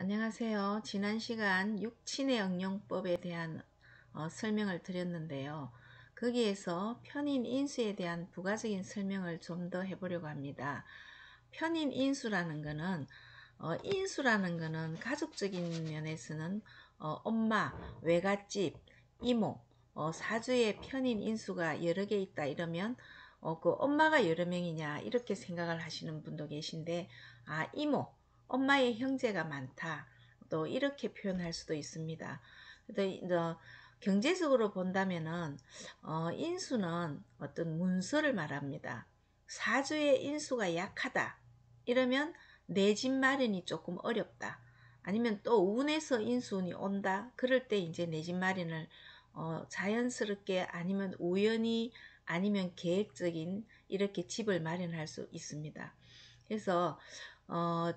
안녕하세요. 지난 시간 육친의 응용법에 대한 설명을 드렸는데요. 거기에서 편인 인수에 대한 부가적인 설명을 좀 더 해보려고 합니다. 편인 인수라는 거는 인수라는 거는 가족적인 면에서는 엄마, 외갓집, 이모, 사주에 편인 인수가 여러 개 있다 이러면 그 엄마가 여러 명이냐 이렇게 생각을 하시는 분도 계신데, 이모, 엄마의 형제가 많다, 또 이렇게 표현할 수도 있습니다. 경제적으로 본다면은 인수는 어떤 문서를 말합니다. 사주의 인수가 약하다 이러면 내 집 마련이 조금 어렵다, 아니면 또 운에서 인수운이 온다 그럴 때 이제 내 집 마련을 자연스럽게 아니면 우연히 아니면 계획적인 이렇게 집을 마련할 수 있습니다. 그래서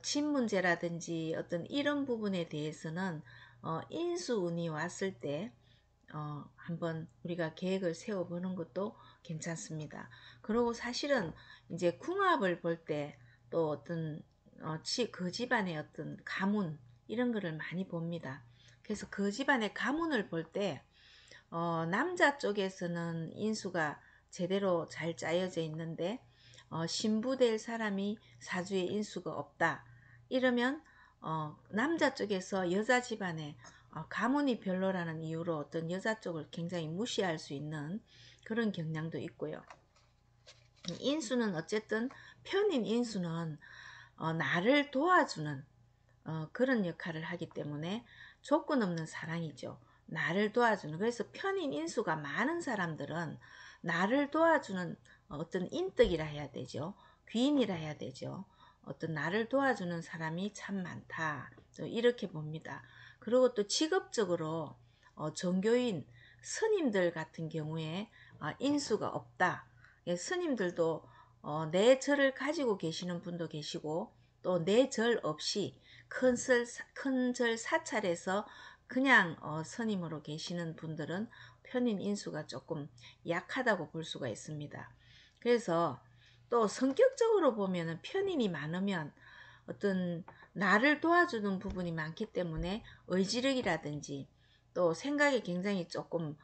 집 문제라든지 어떤 이런 부분에 대해서는 인수운이 왔을 때 한번 우리가 계획을 세워보는 것도 괜찮습니다. 그리고 사실은 이제 궁합을 볼 때 또 어떤 그 집안의 어떤 가문 이런 거를 많이 봅니다. 그래서 그 집안의 가문을 볼 때 남자 쪽에서는 인수가 제대로 잘 짜여져 있는데 신부될 사람이 사주에 인수가 없다 이러면 남자 쪽에서 여자 집안에 가문이 별로라는 이유로 어떤 여자 쪽을 굉장히 무시할 수 있는 그런 경향도 있고요. 인수는 어쨌든 편인 인수는 나를 도와주는 그런 역할을 하기 때문에 조건 없는 사랑이죠. 나를 도와주는. 그래서 편인 인수가 많은 사람들은 나를 도와주는 어떤 인덕이라 해야 되죠. 귀인이라 해야 되죠. 어떤 나를 도와주는 사람이 참 많다, 이렇게 봅니다. 그리고 또 직업적으로 종교인 스님들 같은 경우에 인수가 없다. 예, 스님들도 내 절을 가지고 계시는 분도 계시고 또 내 절 없이 큰 절 사찰에서 그냥 스님으로 계시는 분들은 편인 인수가 조금 약하다고 볼 수가 있습니다. 그래서 또 성격적으로 보면 편인이 많으면 어떤 나를 도와주는 부분이 많기 때문에 의지력이라든지 또 생각이 굉장히 조금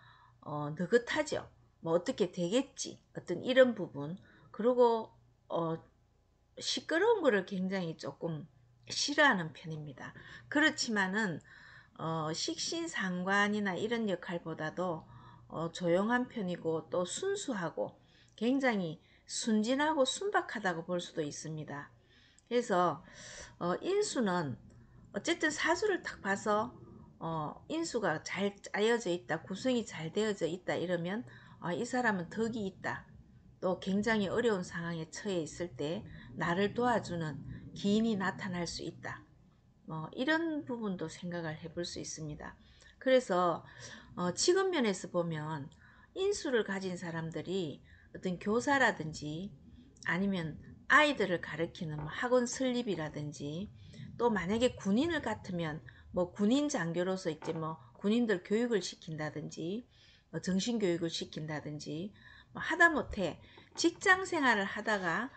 느긋하죠. 뭐 어떻게 되겠지 어떤 이런 부분, 그리고 시끄러운 거를 굉장히 조금 싫어하는 편입니다. 그렇지만은 식신상관이나 이런 역할보다도 조용한 편이고 또 순수하고 굉장히 순진하고 순박하다고 볼 수도 있습니다. 그래서 인수는 어쨌든 사주를 딱 봐서 인수가 잘 짜여져 있다, 구성이 잘 되어져 있다 이러면 이 사람은 덕이 있다, 또 굉장히 어려운 상황에 처해 있을 때 나를 도와주는 기인이 나타날 수 있다, 이런 부분도 생각을 해볼 수 있습니다. 그래서 직업 면에서 보면 인수를 가진 사람들이 어떤 교사라든지 아니면 아이들을 가르치는 학원 설립이라든지, 또 만약에 군인을 같으면 뭐 군인 장교로서 이제 뭐 군인들 교육을 시킨다든지 정신교육을 시킨다든지 하다못해 직장 생활을 하다가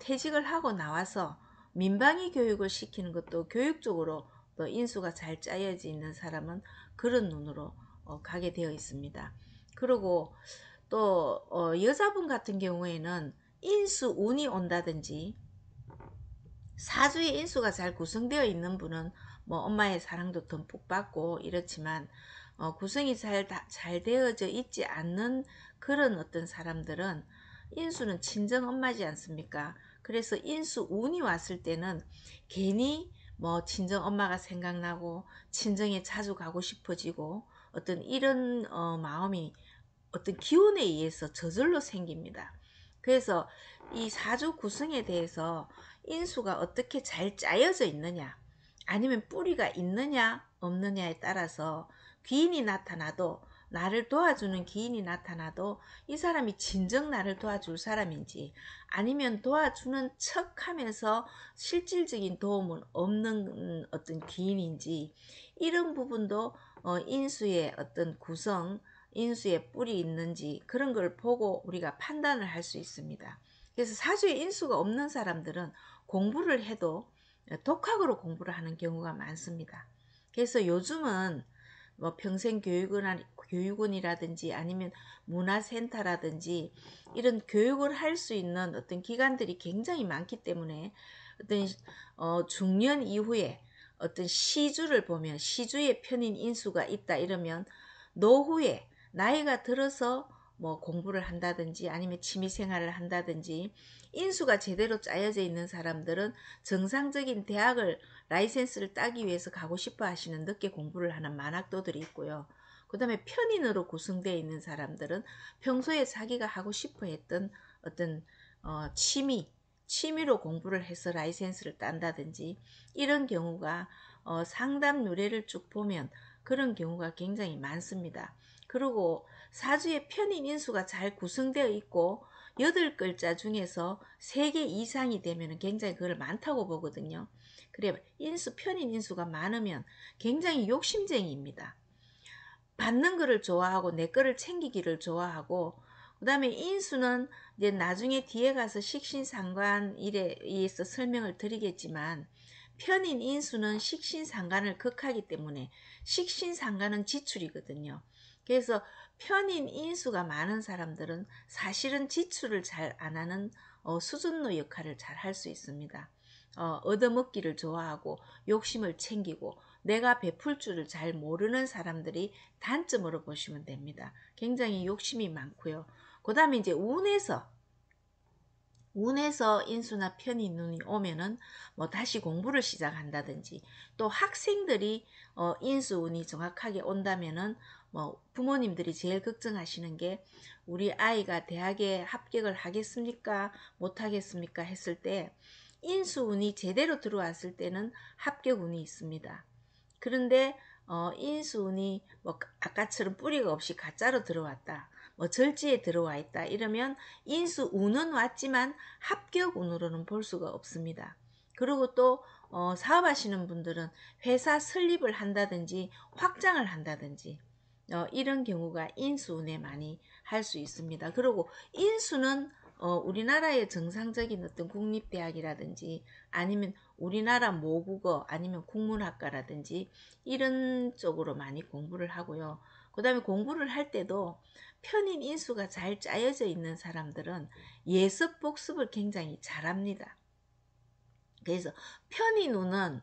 퇴직을 하고 나와서 민방위 교육을 시키는 것도 교육적으로 또 인수가 잘 짜여져 있는 사람은 그런 눈으로 가게 되어 있습니다. 그리고 또 여자분 같은 경우에는 인수 운이 온다든지 사주의 인수가 잘 구성되어 있는 분은 뭐 엄마의 사랑도 듬뿍 받고 이렇지만 구성이 잘 되어져 있지 않는 그런 어떤 사람들은 인수는 친정 엄마지 않습니까? 그래서 인수 운이 왔을 때는 괜히 뭐 친정 엄마가 생각나고 친정에 자주 가고 싶어지고 어떤 이런 마음이 어떤 기운에 의해서 저절로 생깁니다. 그래서 이 사주 구성에 대해서 인수가 어떻게 잘 짜여져 있느냐 아니면 뿌리가 있느냐 없느냐에 따라서 귀인이 나타나도, 나를 도와주는 귀인이 나타나도 이 사람이 진정 나를 도와줄 사람인지 아니면 도와주는 척 하면서 실질적인 도움은 없는 어떤 귀인인지, 이런 부분도 인수의 어떤 구성, 인수의 뿔이 있는지 그런 걸 보고 우리가 판단을 할 수 있습니다. 그래서 사주에 인수가 없는 사람들은 공부를 해도 독학으로 공부를 하는 경우가 많습니다. 그래서 요즘은 뭐 평생교육원이라든지 아니면 문화센터라든지 이런 교육을 할 수 있는 어떤 기관들이 굉장히 많기 때문에 어떤 중년 이후에 어떤 시주를 보면 시주의 편인 인수가 있다 이러면 노후에 나이가 들어서 뭐 공부를 한다든지 아니면 취미생활을 한다든지 인수가 제대로 짜여져 있는 사람들은 정상적인 대학을 라이센스를 따기 위해서 가고 싶어 하시는 늦게 공부를 하는 만학도들이 있고요. 그 다음에 편인으로 구성되어 있는 사람들은 평소에 자기가 하고 싶어 했던 어떤 취미로 공부를 해서 라이센스를 딴다든지 이런 경우가 상담 유래를 쭉 보면 그런 경우가 굉장히 많습니다. 그리고 사주의 편인 인수가 잘 구성되어 있고 8글자 중에서 3개 이상이 되면 굉장히 그걸 많다고 보거든요. 그래 편인 인수가 많으면 굉장히 욕심쟁이입니다. 받는 거를 좋아하고 내 거를 챙기기를 좋아하고 그 다음에 인수는 이제 나중에 뒤에 가서 식신상관일에 의해서 설명을 드리겠지만 편인 인수는 식신상관을 극하기 때문에 식신상관은 지출이거든요. 그래서 편인 인수가 많은 사람들은 사실은 지출을 잘 안 하는 수준노 역할을 잘 할 수 있습니다. 얻어먹기를 좋아하고 욕심을 챙기고 내가 베풀 줄을 잘 모르는 사람들이 단점으로 보시면 됩니다. 굉장히 욕심이 많고요. 그 다음에 이제 운에서 인수나 편인 운이 오면은 뭐 다시 공부를 시작한다든지 또 학생들이 인수 운이 정확하게 온다면은 뭐 부모님들이 제일 걱정하시는 게 우리 아이가 대학에 합격을 하겠습니까? 못 하겠습니까? 했을 때 인수 운이 제대로 들어왔을 때는 합격 운이 있습니다. 그런데 인수운이 뭐 아까처럼 뿌리가 없이 가짜로 들어왔다. 뭐 절지에 들어와 있다. 이러면 인수운은 왔지만 합격운으로는 볼 수가 없습니다. 그리고 또 사업하시는 분들은 회사 설립을 한다든지 확장을 한다든지 이런 경우가 인수운에 많이 할 수 있습니다. 그리고 인수는 우리나라의 정상적인 어떤 국립대학이라든지 아니면 우리나라 모국어 아니면 국문학과라든지 이런 쪽으로 많이 공부를 하고요. 그 다음에 공부를 할 때도 편인 인수가 잘 짜여져 있는 사람들은 예습 복습을 굉장히 잘합니다. 그래서 편인 운은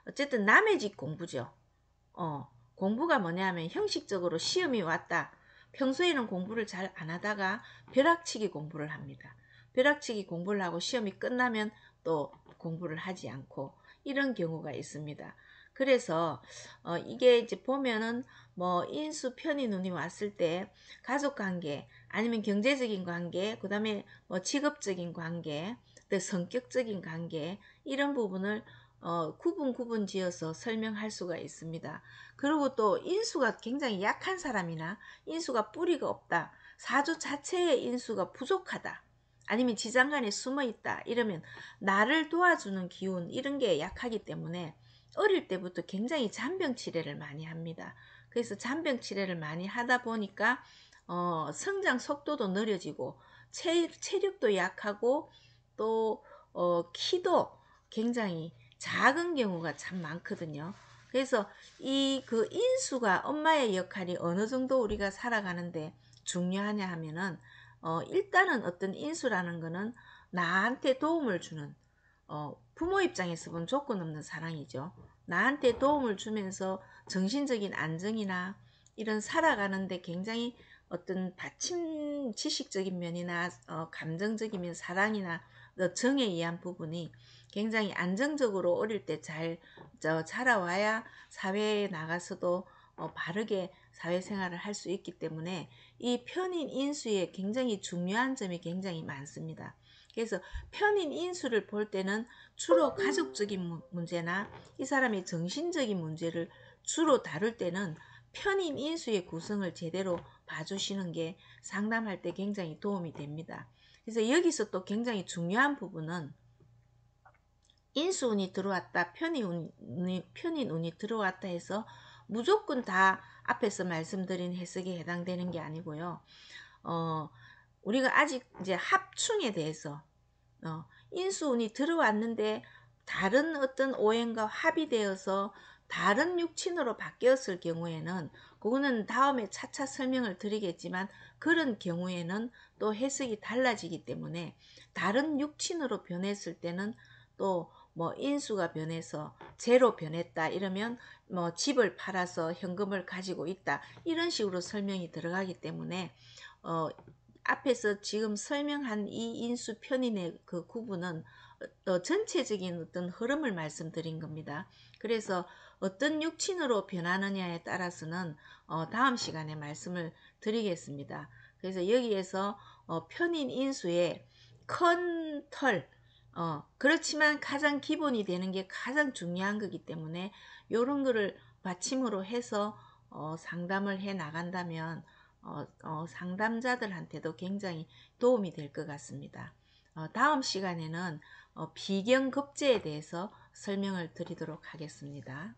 어쨌든 남의 집 공부죠. 공부가 뭐냐면 형식적으로 시험이 왔다. 평소에는 공부를 잘 안 하다가 벼락치기 공부를 합니다. 벼락치기 공부를 하고 시험이 끝나면 또 공부를 하지 않고 이런 경우가 있습니다. 그래서 이게 이제 보면은 뭐 인수 편인 운이 왔을 때 가족관계 아니면 경제적인 관계 그 다음에 뭐 직업적인 관계 또 성격적인 관계 이런 부분을 구분 지어서 설명할 수가 있습니다. 그리고 또 인수가 굉장히 약한 사람이나 인수가 뿌리가 없다. 사주 자체의 인수가 부족하다. 아니면 지장간에 숨어 있다. 이러면 나를 도와주는 기운 이런 게 약하기 때문에 어릴 때부터 굉장히 잔병 치레를 많이 합니다. 그래서 잔병 치레를 많이 하다 보니까 성장 속도도 느려지고 체력도 약하고 또 키도 굉장히 작은 경우가 참 많거든요. 그래서 이 그 인수가 엄마의 역할이 어느 정도 우리가 살아가는데 중요하냐 하면은 일단은 어떤 인수라는 거는 나한테 도움을 주는 부모 입장에서 보면 조건 없는 사랑이죠. 나한테 도움을 주면서 정신적인 안정이나 이런 살아가는데 굉장히 어떤 받침 지식적인 면이나 감정적인 면 사랑이나 정에 의한 부분이 굉장히 안정적으로 어릴 때 잘 자라와야 사회에 나가서도 바르게 사회생활을 할 수 있기 때문에 이 편인 인수에 굉장히 중요한 점이 굉장히 많습니다. 그래서 편인 인수를 볼 때는 주로 가족적인 문제나 이 사람의 정신적인 문제를 주로 다룰 때는 편인 인수의 구성을 제대로 봐주시는 게 상담할 때 굉장히 도움이 됩니다. 그래서 여기서 또 굉장히 중요한 부분은 인수운이 들어왔다, 편인 운이 들어왔다 해서 무조건 다 앞에서 말씀드린 해석에 해당되는 게 아니고요. 우리가 아직 이제 합충에 대해서 인수운이 들어왔는데 다른 어떤 오행과 합의되어서 다른 육친으로 바뀌었을 경우에는 그거는 다음에 차차 설명을 드리겠지만, 그런 경우에는 또 해석이 달라지기 때문에 다른 육친으로 변했을 때는 또 뭐 인수가 변해서 재로 변했다 이러면 뭐 집을 팔아서 현금을 가지고 있다 이런 식으로 설명이 들어가기 때문에 앞에서 지금 설명한 이 인수 편인의 그 구분은 전체적인 어떤 흐름을 말씀드린 겁니다. 그래서 어떤 육친으로 변하느냐에 따라서는 다음 시간에 말씀을 드리겠습니다. 그래서 여기에서 편인 인수의 큰 틀, 그렇지만 가장 기본이 되는 게 가장 중요한 거기 때문에 이런 거를 받침으로 해서 상담을 해 나간다면 상담자들한테도 굉장히 도움이 될 것 같습니다. 다음 시간에는 비경급제에 대해서 설명을 드리도록 하겠습니다.